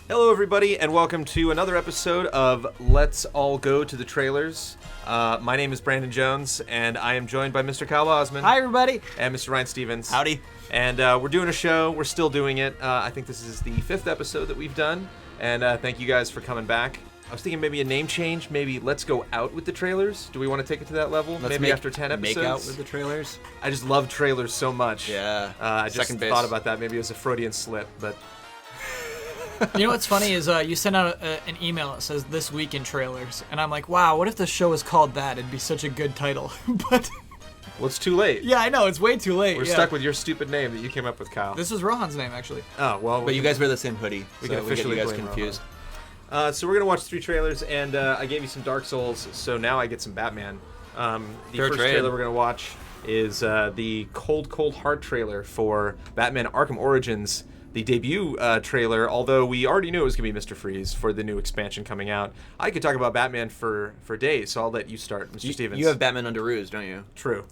Hello, everybody, and welcome to another episode of Let's All Go to the Trailers. My name is Brandon Jones, and I am joined by Mr. Kyle Osman. Hi, everybody. And Mr. Ryan Stevens. Howdy. And we're doing a show. We're still doing it. I think this is the 5th episode that we've done, and thank you guys for coming back. I was thinking maybe a name change. Maybe Let's Go Out with the Trailers. Do we want to take it to that level? Maybe after 10 episodes? Make out with the trailers? I just love trailers so much. Yeah. I just thought about that. Maybe it was a Freudian slip, but... You know what's funny is you sent out an email that says This Week in Trailers, and I'm like, wow, what if the show was called that? It'd be such a good title. But well, it's too late. yeah, I know, it's way too late. We're stuck with your stupid name that you came up with, Kyle. This is Rohan's name, actually. Oh, well. But you guys wear the same hoodie. We can officially get you guys blame confused. So we're going to watch 3 trailers, and I gave you some Dark Souls, so now I get some Batman. The first trailer we're going to watch is the Cold, Cold Heart trailer for Batman Arkham Origins. The debut trailer, although we already knew it was going to be Mr. Freeze for the new expansion coming out. I could talk about Batman for days, so I'll let you start, Mr. Stevens. You have Batman Under Ruse, don't you? True.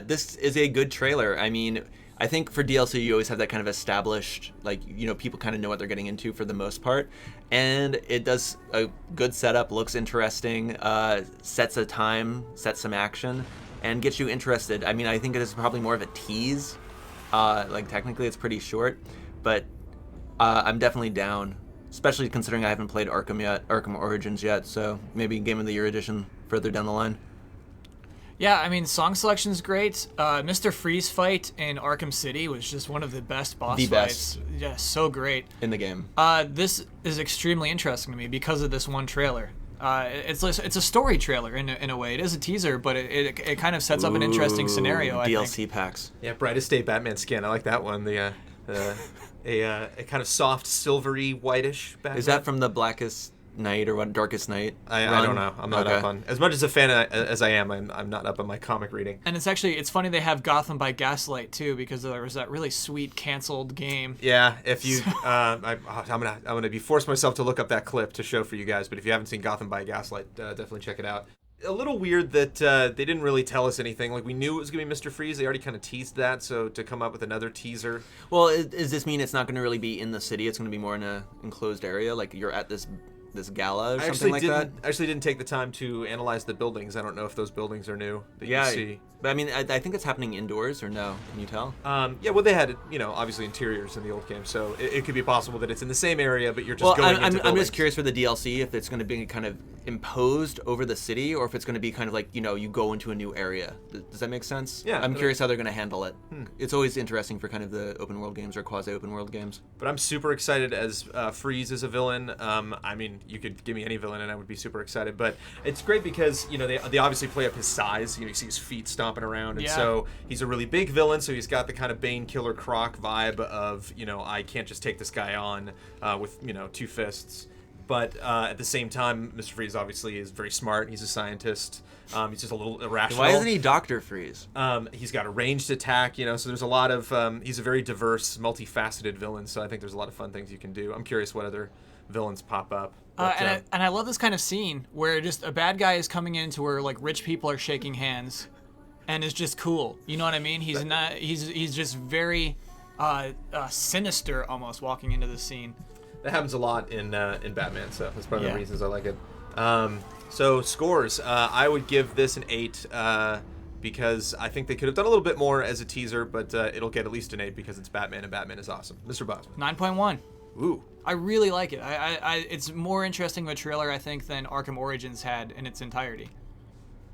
This is a good trailer. I mean, I think for DLC you always have that kind of established, like, you know, people kind of know what they're getting into for the most part. And it does a good setup, looks interesting, sets a time, sets some action, and gets you interested. I mean, I think it is probably more of a tease. Like, technically it's pretty short. But I'm definitely down, especially considering I haven't played Arkham Origins yet, so maybe Game of the Year edition further down the line. Yeah, I mean, song selection's great. Mr. Freeze fight in Arkham City was just one of the best boss fights. Yeah, so great. In the game. This is extremely interesting to me because of this one trailer. It's a story trailer in a way. It is a teaser, but it kind of sets up an interesting scenario, I think. DLC packs. Yeah, brightest day Batman skin. I like that one. A kind of soft, silvery, whitish Batman. Is that from the Blackest Night or what? Darkest Night? I don't know. I'm not up on... As much as a fan as I am, I'm not up on my comic reading. And it's funny they have Gotham by Gaslight, too, because there was that really sweet canceled game. Yeah, if you... I'm gonna be forced myself to look up that clip to show for you guys, but if you haven't seen Gotham by Gaslight, definitely check it out. A little weird that they didn't really tell us anything. Like, we knew it was going to be Mr. Freeze. They already kind of teased that, so to come up with another teaser... Well, does this mean it's not going to really be in the city? It's going to be more in an enclosed area? Like, you're at this gala or something like that? I actually didn't take the time to analyze the buildings. I don't know if those buildings are new that you see. But I mean, I think it's happening indoors, or no? Can you tell? Yeah, well, they had, obviously interiors in the old game, so it could be possible that it's in the same area, but you're just going into buildings. I'm just curious for the DLC if it's going to be kind of imposed over the city, or if it's going to be kind of like, you go into a new area. Does that make sense? Yeah. I'm curious how they're going to handle it. It's always interesting for kind of the open world games or quasi open world games. But I'm super excited as Freeze as a villain. I mean, you could give me any villain and I would be super excited, but it's great because, they obviously play up his size. You see his feet stomping around, and so he's a really big villain, so he's got the kind of Bane Killer Croc vibe of, I can't just take this guy on with, 2 fists. But at the same time, Mr. Freeze obviously is very smart. He's a scientist. He's just a little irrational. Why isn't he Dr. Freeze? He's got a ranged attack, so there's a lot of... he's a very diverse, multifaceted villain, so I think there's a lot of fun things you can do. I'm curious what other villains pop up. But, and I love this kind of scene where just a bad guy is coming into where, like, rich people are shaking hands, and it's just cool. You know what I mean? He's just very sinister almost walking into the scene. That happens a lot in Batman, so that's one of the reasons I like it. So scores, I would give this an 8 because I think they could have done a little bit more as a teaser, but it'll get at least an 8 because it's Batman and Batman is awesome. Mr. Bosman. 9.1. Ooh. I really like it. It's more interesting of a trailer, I think, than Arkham Origins had in its entirety.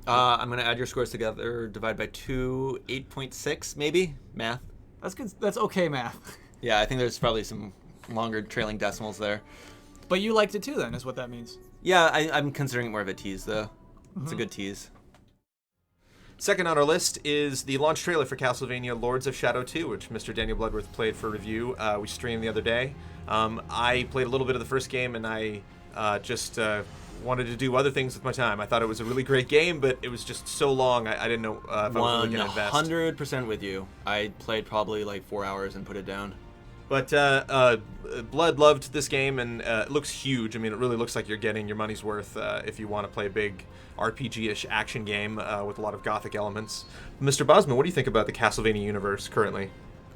I'm going to add your scores together, divide by 2, 8.6 maybe? Math. That's good. That's okay math. Yeah, I think there's probably some longer trailing decimals there. But you liked it too then, is what that means. Yeah, I'm considering it more of a tease, though. It's a good tease. Second on our list is the launch trailer for Castlevania Lords of Shadow 2, which Mr. Daniel Bloodworth played for review. We streamed the other day. I played a little bit of the first game, and I just wanted to do other things with my time. I thought it was a really great game, but it was just so long, I didn't know if I was really going to invest. 100% with you. I played probably like 4 hours and put it down. But Blood loved this game, and it looks huge. I mean, it really looks like you're getting your money's worth if you want to play a big RPG-ish action game with a lot of gothic elements. Mr. Bosman, what do you think about the Castlevania universe currently?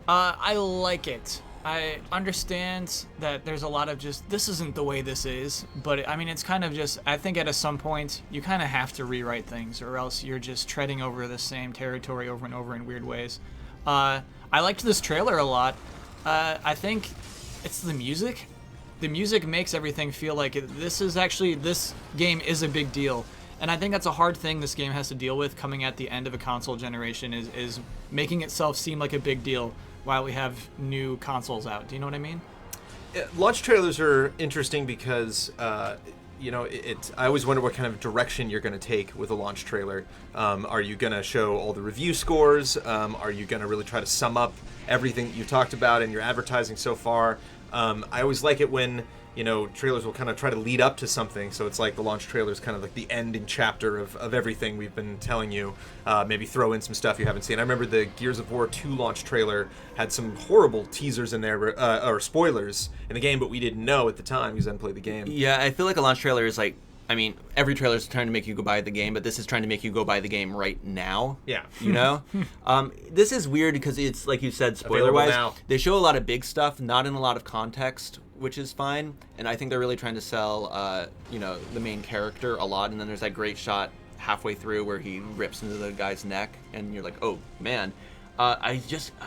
I like it. I understand that there's a lot of just, this isn't the way this is, but I mean, it's kind of just, I think at some point, you kind of have to rewrite things, or else you're just treading over the same territory over and over in weird ways. I liked this trailer a lot. I think it's the music. The music makes everything feel like this game is a big deal. And I think that's a hard thing this game has to deal with coming at the end of a console generation is making itself seem like a big deal while we have new consoles out. Do you know what I mean? Launch trailers are interesting because, you know, I always wonder what kind of direction you're going to take with a launch trailer. Are you going to show all the review scores? Are you going to really try to sum up everything that you've talked about in your advertising so far? I always like it when, you know, trailers will kind of try to lead up to something. So it's like the launch trailer is kind of like the ending chapter of everything we've been telling you. Maybe throw in some stuff you haven't seen. I remember the Gears of War 2 launch trailer had some horrible teasers in there, or spoilers in the game, but we didn't know at the time because I hadn't played the game. Yeah, I feel like a launch trailer is like, I mean, every trailer is trying to make you go buy the game, but this is trying to make you go buy the game right now. Yeah. You know? This is weird because it's, like you said, spoiler-wise, they show a lot of big stuff, not in a lot of context, which is fine. And I think they're really trying to sell, you know, the main character a lot. And then there's that great shot halfway through where he rips into the guy's neck, and you're like, oh, man. I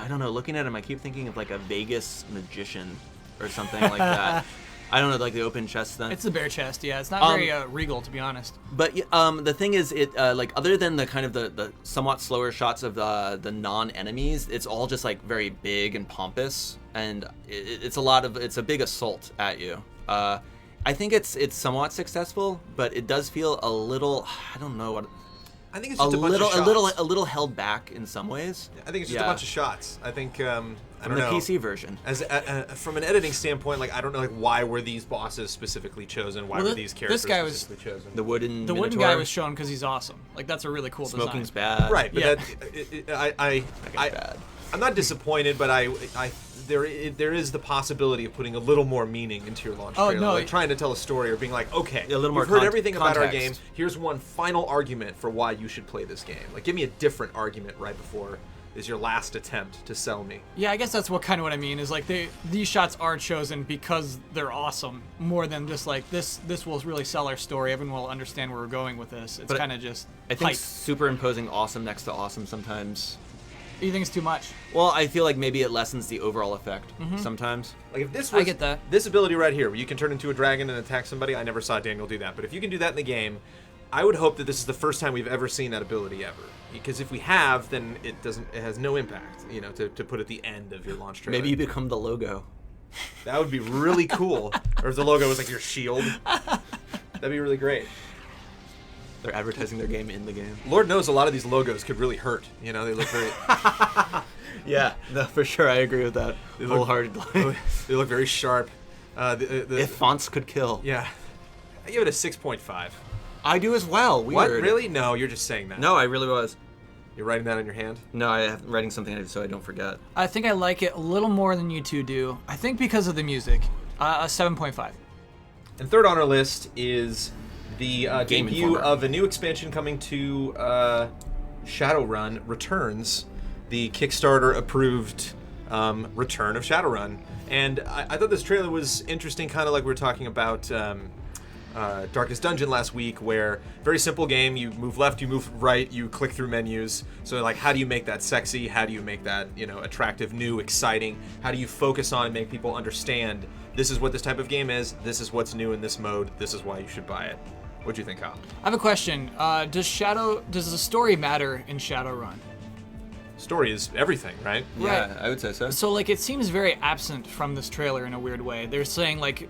don't know, looking at him, I keep thinking of like a Vegas magician or something like that. I don't know, like the open chest then. It's the bare chest, yeah. It's not very regal, to be honest. But the thing is, like other than the kind of the somewhat slower shots of the non-enemies, it's all just like very big and pompous, and it's a big assault at you. I think it's somewhat successful, but it does feel a little, I don't know what. I think it's just a bunch of shots. a little held back in some ways. I think it's just a bunch of shots. I think I don't know. The PC version. As from an editing standpoint, like I don't know, like why were these bosses specifically chosen? Why were these characters specifically chosen? The wooden guy was shown because he's awesome. Like that's a really cool design. Smoking's bad. Right, but That guy's bad. I'm not disappointed, but there is the possibility of putting a little more meaning into your launch trailer, like trying to tell a story or being like, okay, a little more you've heard everything about our game. Here's one final argument for why you should play this game. Like, give me a different argument right before is your last attempt to sell me. Yeah, I guess that's what I mean is like these shots are chosen because they're awesome more than just like this will really sell our story. Everyone will understand where we're going with this. It's kind of just I think superimposing awesome next to awesome sometimes. You think it's too much? Well, I feel like maybe it lessens the overall effect sometimes. Like if this was, I get that. This ability right here, where you can turn into a dragon and attack somebody, I never saw Daniel do that. But if you can do that in the game, I would hope that this is the first time we've ever seen that ability ever. Because if we have, then it has no impact, you know, to put at the end of your launch trailer. Maybe you become the logo. That would be really cool. Or if the logo was like your shield. That'd be really great. They're advertising their game in the game. Lord knows a lot of these logos could really hurt. You know, they look very... Yeah, no, for sure. I agree with that. Wholeheartedly. They look very sharp. If fonts could kill. Yeah. I give it a 6.5. I do as well. Weird. What? Really? No, you're just saying that. No, I really was. You're writing that on your hand? No, I'm writing something so I don't forget. I think I like it a little more than you two do. I think because of the music. A 7.5. And third on our list is the Game debut Informer. of a new expansion coming to Shadowrun Returns, the Kickstarter-approved return of Shadowrun. And I thought this trailer was interesting, kind of like we were talking about Darkest Dungeon last week, where very simple game, you move left, you move right, you click through menus. So like, how do you make that sexy? How do you make that, you know, attractive, new, exciting? How do you focus on and make people understand this is what this type of game is, this is what's new in this mode, this is why you should buy it? What'd you think, Kyle? I have a question. Does the story matter in Shadowrun? Story is everything, right? Yeah, Right. I would say so. So like it seems very absent from this trailer in a weird way. They're saying like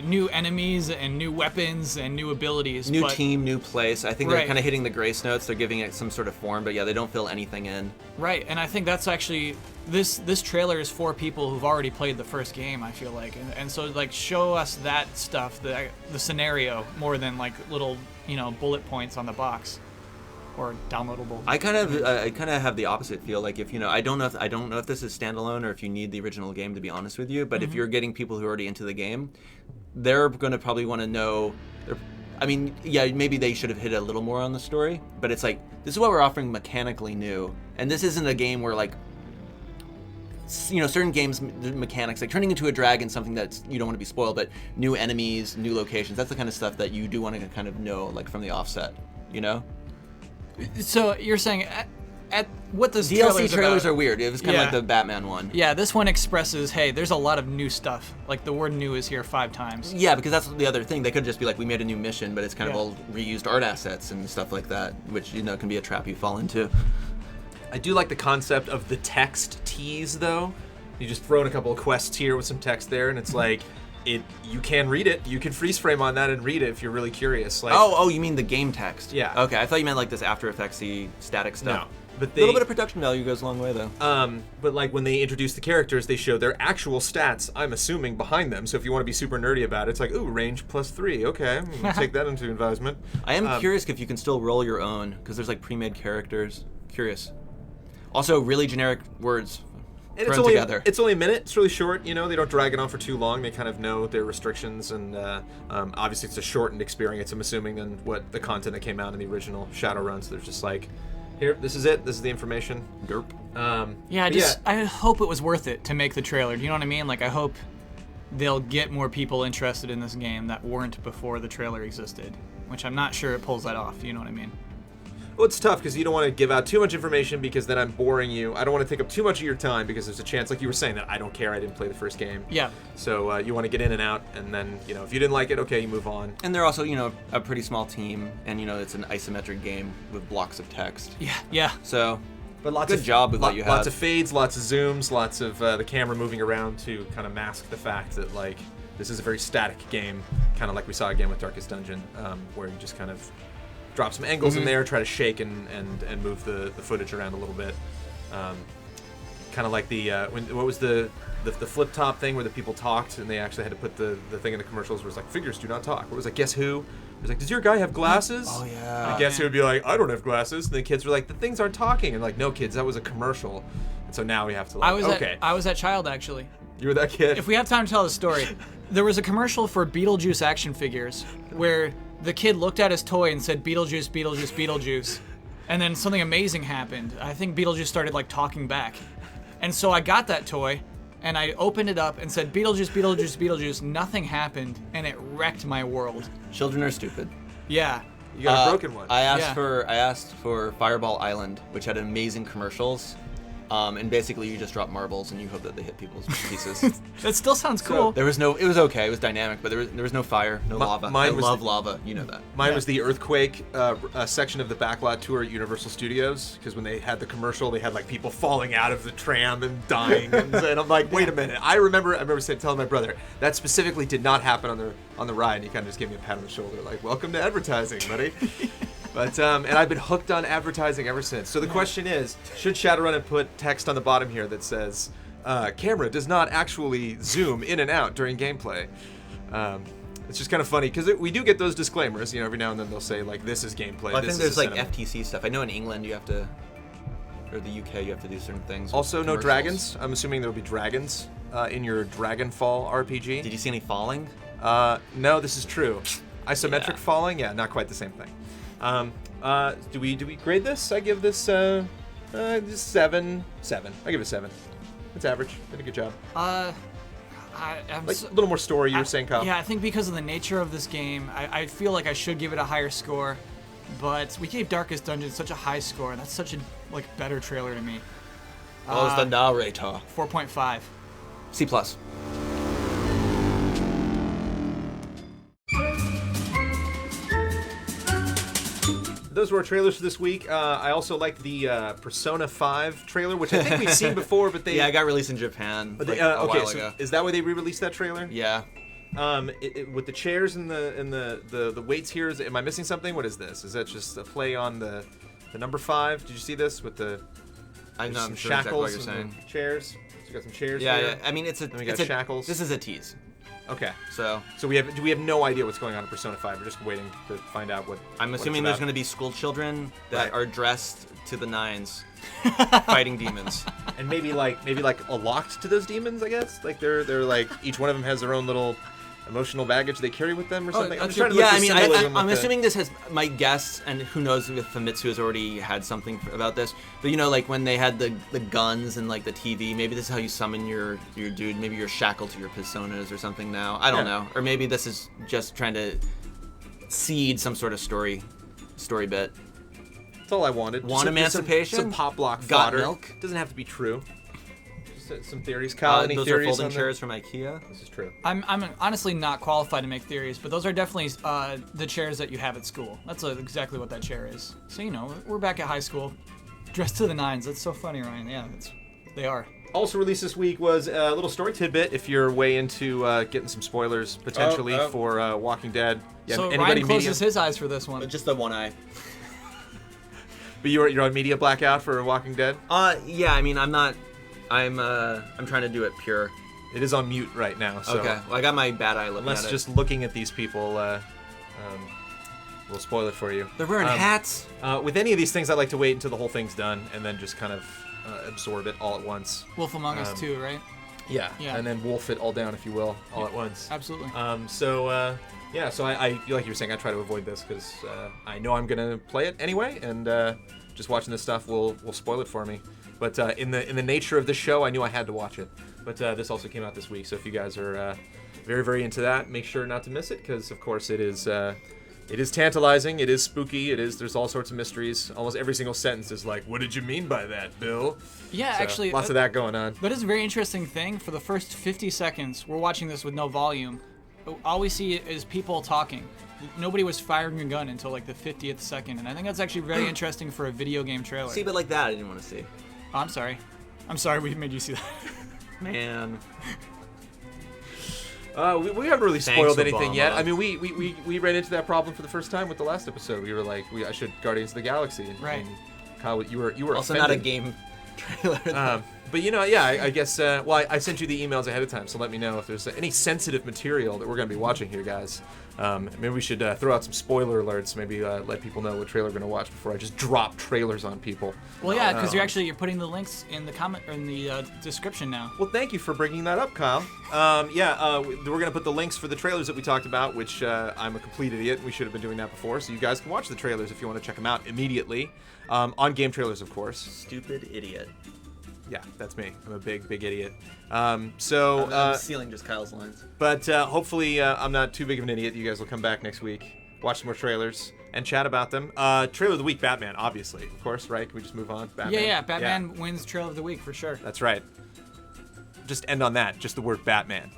new enemies and new weapons and new abilities. New team, new place. I think Right. they're kind of hitting the grace notes. They're giving it some sort of form, but yeah, they don't fill anything in. Right, and I think that's actually this trailer is for people who've already played the first game. I feel like, and so like show us that stuff, the scenario more than like little bullet points on the box. or downloadable. I kind of have the opposite feel. Like if I don't know if this is standalone or if you need the original game, to be honest with you. But if you're getting people who are already into the game, they're going to probably want to know. I mean, yeah, maybe they should have hit a little more on the story, but it's like, this is what we're offering mechanically new, and this isn't a game where like, certain games, the mechanics, like turning into a dragon, something that you don't want to be spoiled, but new enemies, new locations, that's the kind of stuff that you do want to kind of know, like from the offset, So you're saying at what does DLC trailers about? are weird. It was kind of like the Batman one. Yeah, this one expresses, hey, there's a lot of new stuff. Like the word new is here 5 times. Yeah, because that's the other thing. They could just be like, we made a new mission, but it's kind of all reused art assets and stuff like that, which can be a trap you fall into. I do like the concept of the text tease, though. You just throw in a couple of quests here with some text there, and it's like, you can read it. You can freeze frame on that and read it if you're really curious. Like, oh, you mean the game text? Yeah. Okay, I thought you meant like this After Effects-y static stuff. No. But A little bit of production value goes a long way, though. But like when they introduce the characters, they show their actual stats, I'm assuming, behind them. So if you want to be super nerdy about it, it's like, ooh, range +3. Okay, I'm gonna take that into advisement. I am curious if you can still roll your own, because there's like pre-made characters. Curious. Also, really generic words And thrown together. It's only a minute. It's really short. They don't drag it on for too long. They kind of know their restrictions, and obviously it's a shortened experience, I'm assuming, than what the content that came out in the original Shadowrun. So there's just like, here, this is it. This is the information. Derp. I hope it was worth it to make the trailer. Do you know what I mean? Like, I hope they'll get more people interested in this game that weren't before the trailer existed, which I'm not sure it pulls that off. You know what I mean? Well, it's tough because you don't want to give out too much information because then I'm boring you. I don't want to take up too much of your time because there's a chance, like you were saying, that I don't care. I didn't play the first game. Yeah. So you want to get in and out, and then if you didn't like it, okay, you move on. And they're also a pretty small team, and it's an isometric game with blocks of text. Yeah. So, but good job with what you had. Lots of fades, lots of zooms, lots of the camera moving around to kind of mask the fact that like this is a very static game, kind of like we saw again with Darkest Dungeon, where you just kind of drop some angles in there, try to shake and move the footage around a little bit. Kind of like what was the flip top thing where the people talked and they actually had to put the thing in the commercials where it was like, figures do not talk. What was like, guess who? It was like, does your guy have glasses? Oh yeah. And guess who would be like, I don't have glasses. And the kids were like, the things aren't talking. And like, no kids, that was a commercial. And so now we have to like, I was that child actually. You were that kid? If we have time to tell the story, there was a commercial for Beetlejuice action figures where the kid looked at his toy and said, Beetlejuice, Beetlejuice, Beetlejuice. And then something amazing happened. I think Beetlejuice started like talking back. And so I got that toy and I opened it up and said, Beetlejuice, Beetlejuice, Beetlejuice. Nothing happened and it wrecked my world. Children are stupid. Yeah. You got a broken one. I asked for Fireball Island, which had amazing commercials. And basically you just drop marbles and you hope that they hit people's pieces. That still sounds cool. It was okay, it was dynamic, but there was no fire, no lava. I love lava, you know that. Mine was the earthquake section of the backlot tour at Universal Studios, because when they had the commercial, they had like people falling out of the tram and dying, and I'm like, wait a minute. I remember telling my brother that specifically did not happen on the ride, and he kind of just gave me a pat on the shoulder, like, welcome to advertising, buddy. But and I've been hooked on advertising ever since. So the question is, should Shadowrun have put text on the bottom here that says, camera does not actually zoom in and out during gameplay? It's just kind of funny because we do get those disclaimers. Every now and then they'll say like, this is gameplay. Well, I think there's like FTC stuff. I know in England you have to, or the UK you have to do certain things. Also, no dragons. I'm assuming there will be dragons in your Dragonfall RPG. Did you see any falling? No, this is true. Isometric falling? Yeah, not quite the same thing. Do we grade this? I give this just 7. I give it 7. It's average. Did a good job. I'm like a little more story. You were saying, Kyle. Yeah, I think because of the nature of this game, I feel like I should give it a higher score, but we gave Darkest Dungeon such a high score, and that's such a better trailer to me. What was the narrator? 4.5. C+. Those were our trailers for this week. I also liked the Persona 5 trailer, which I think we've seen before, but they... Yeah, it got released in Japan a while ago. Is that why they re-released that trailer? Yeah. With the chairs and the weights here, am I missing something? What is this? Is that just a play on the number 5? Did you see this with the I'm not sure exactly what shackles you're saying. Chairs? So you got some chairs Yeah, here. yeah. I mean, it's Then we got shackles. This is a tease. Okay. So do we have no idea what's going on in Persona 5? We're just waiting to find out what. I'm what assuming it's there's about. going to be school children that Right. are dressed to the nines, fighting demons. And maybe like a locked to those demons, I guess. Like they're like each one of them has their own little emotional baggage they carry with them or something. I'm just trying to look Yeah, for I mean, symbolism I'm with the- assuming this has my guess, and who knows if Famitsu has already had something about this. But you know, like when they had the guns and like the TV, maybe this is how you summon your dude. Maybe you're shackled to your personas or something now. I don't know. Or maybe this is just trying to seed some sort of story bit. That's all I wanted. Want Just emancipation? Some pop block Got fodder. milk? Doesn't have to be true. Just some theories. Kyle, any Those are theories folding on chairs from IKEA. This is true. I'm honestly not qualified to make theories, but those are definitely the chairs that you have at school. That's exactly what that chair is. So, you know, we're back at high school, dressed to the nines. That's so funny, Ryan. Yeah, they are. Also released this week was a little story tidbit if you're way into getting some spoilers potentially for Walking Dead. Yeah, So anybody Ryan closes media? his eyes for this one. Just the one eye. But you're on media blackout for Walking Dead? Yeah. I mean, I'm not. I'm trying to do it pure. It is on mute right now. So Okay. Well, I got my bad eye looking unless at it. just looking at these people will spoil it for you. They're wearing hats. With any of these things, I like to wait until the whole thing's done and then just kind of absorb it all at once. Wolf Among Us 2, right? Yeah. Yeah. And then wolf it all down, if you will, all at once. Absolutely. So I like you were saying, I try to avoid this because I know I'm gonna play it anyway, and just watching this stuff will spoil it for me. But in the nature of this show, I knew I had to watch it. But this also came out this week, so if you guys are very, very into that, make sure not to miss it, because of course it is tantalizing, it is spooky, there's all sorts of mysteries. Almost every single sentence is like, "What did you mean by that, Bill?" Yeah, So, actually, lots of that going on. But it's a very interesting thing. For the first 50 seconds, we're watching this with no volume. All we see is people talking. Nobody was firing a gun until like the 50th second, and I think that's actually very interesting for a video game trailer. See, but like that, I didn't want to see. Oh, I'm sorry. I'm sorry we made you see that. Man. We haven't really Thanks, spoiled anything Obama. yet. I mean, we ran into that problem for the first time with the last episode. We were like, I should Guardians of the Galaxy. And, Right. and Kyle, you were Also offended. not a game trailer. though. But you know, yeah, I guess. I sent you the emails ahead of time, so let me know if there's any sensitive material that we're going to be watching here, guys. Maybe we should throw out some spoiler alerts. Maybe let people know what trailer we're going to watch before I just drop trailers on people. Well, yeah, because you're putting the links in the comment or in the description now. Well, thank you for bringing that up, Kyle. We're going to put the links for the trailers that we talked about, which I'm a complete idiot. We should have been doing that before, so you guys can watch the trailers if you want to check them out immediately. On GameTrailers, of course. Stupid idiot. Yeah, that's me. I'm a big idiot. I'm stealing just Kyle's lines. But hopefully I'm not too big of an idiot. You guys will come back next week, watch some more trailers, and chat about them. Trailer of the week, Batman, obviously. Of course, right? Can we just move on? Batman. Yeah, Batman wins Trailer of the Week for sure. That's right. Just end on that. Just the word Batman.